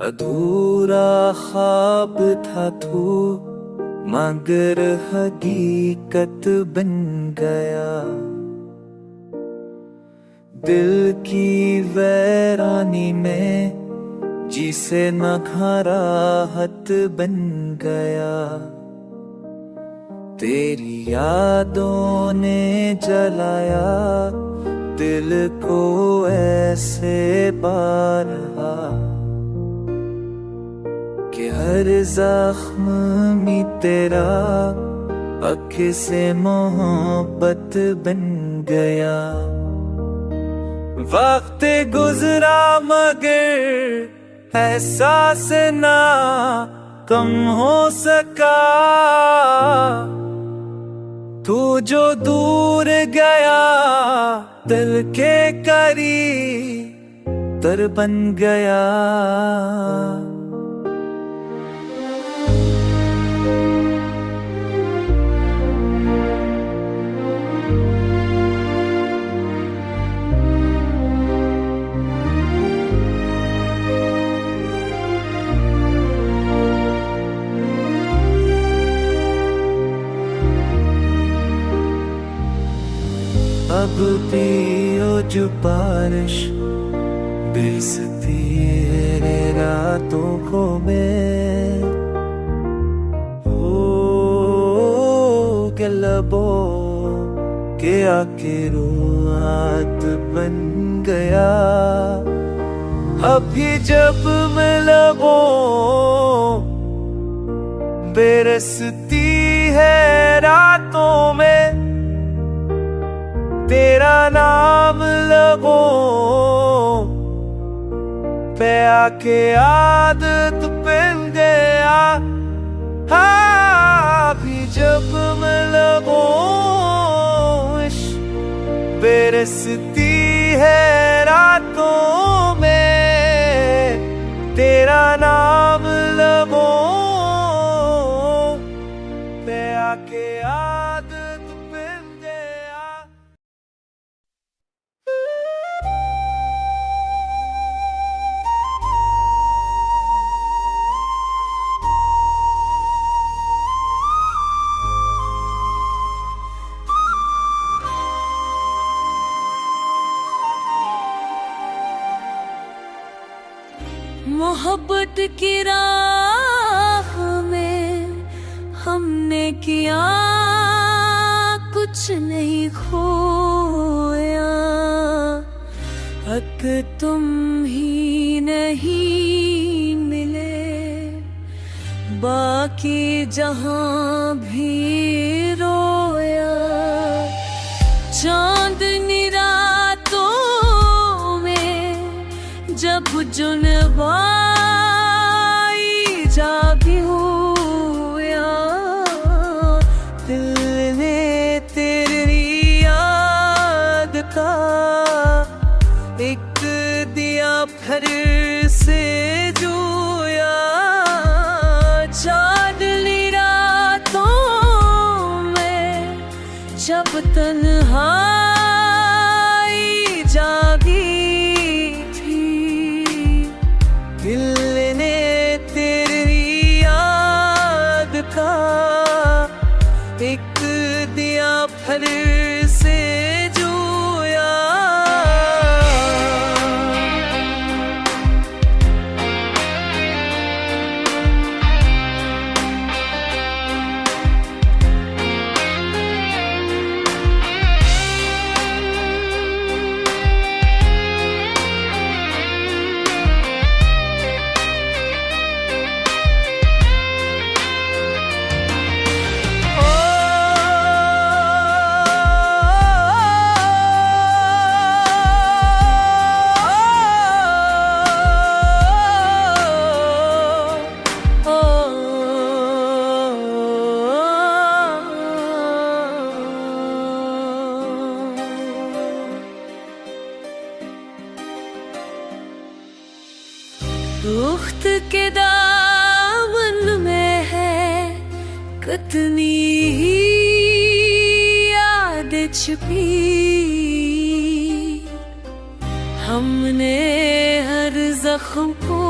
अधूरा ख्वाब था तू, मगर हकीकत बन गया। दिल की वैरानी में जिसे न राहत बन गया। तेरी यादों ने जलाया दिल को ऐसे बारहा कि हर जख्म में तेरा अख से मोहब्बत बन गया। वक्त गुजरा मगर एहसास ना कम हो सका। तू जो दूर गया दिल के करीब तर बन गया। अब पियो जो बारिश बेइज्जती है रातों को मैं हो के लबों के आके रुआत बन गया। अभी जब मैं लबों बेरसती है रातों में तेरा नाम लगो पे आके आदत बन गया। हाँ भी जब मैं लगो बेरसती है रातों में तेरा नाम लगो पे आके आदत बन गया। मोहब्बत की राह में हमने किया कुछ नहीं खोया। हक तुम ही नहीं मिले बाकी जहां भी रोया। चांदनी रातों में जब जुनवाई जागी हुआ दिल ने तेरी याद का एक दिया फिर से जोया। चांदनी रातों में जब तन्हाई जागी दिल ने तेरी याद का एक दिया फिर से जोया। उख्त के दामन में है कितनी ही याद छिपी। हमने हर जख्म को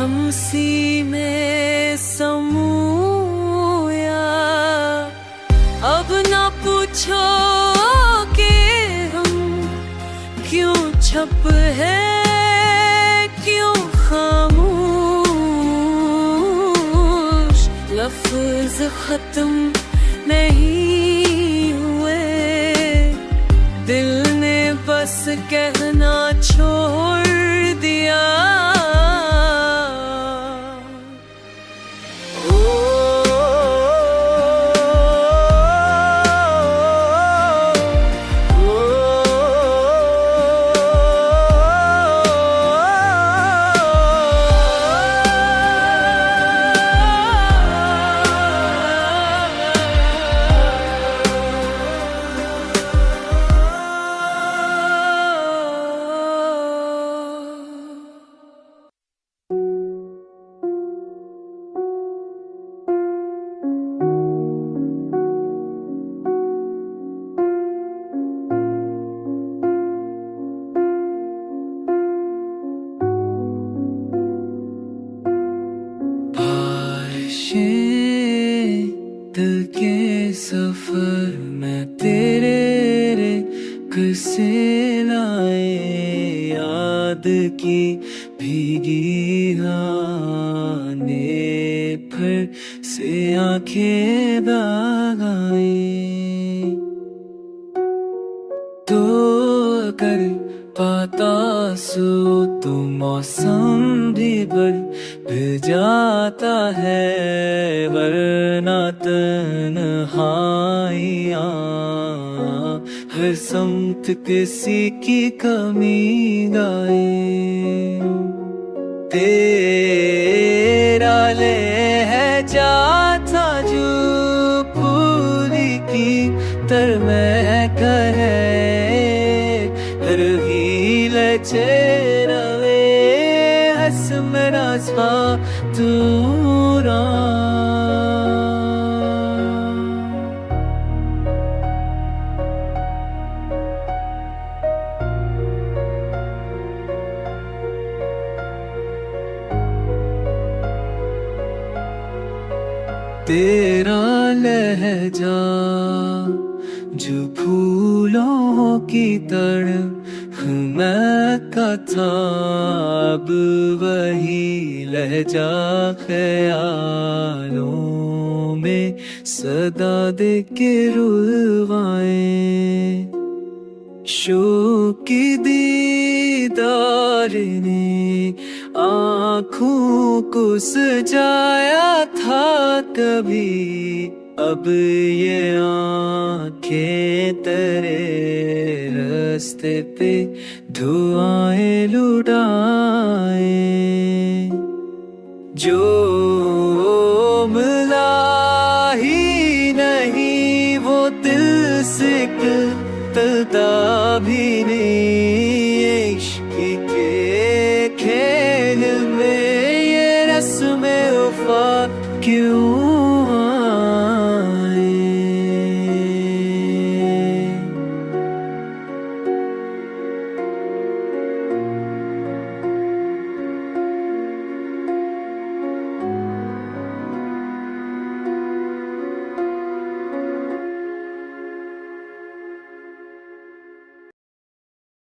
हमसी में समूया। अब ना पूछो कि हम क्यों छप है, क्यों खामोश। लफ्ज खत्म नहीं हुए, दिल ने बस कहना छोड़ दिया। दिल के सफर में तेरे किसे लाए, याद की भीगी आने फिर से आंखें दागाए। तो कर पाता सो तो मौसम भी भी जाता है, वरना तन्हाइयाँ हर समत किसी की कमी गाए। तेरा लहजा था जो पूरी की तर में कहे, चेहरे हंस मेरा सा दूरा। तेरा लहजा जो फूलों की तरह महका था, अब वही लहजा ख्यालों में सदा दे के रुलवाए। शौक की दीदार ने आँखों को सजाया था कभी, अब ये आँखें तेरे रास्ते पे धुआएं लुटाए। जो मिला ही नहीं वो दिल से टलता भी नहीं, इश्क के खेल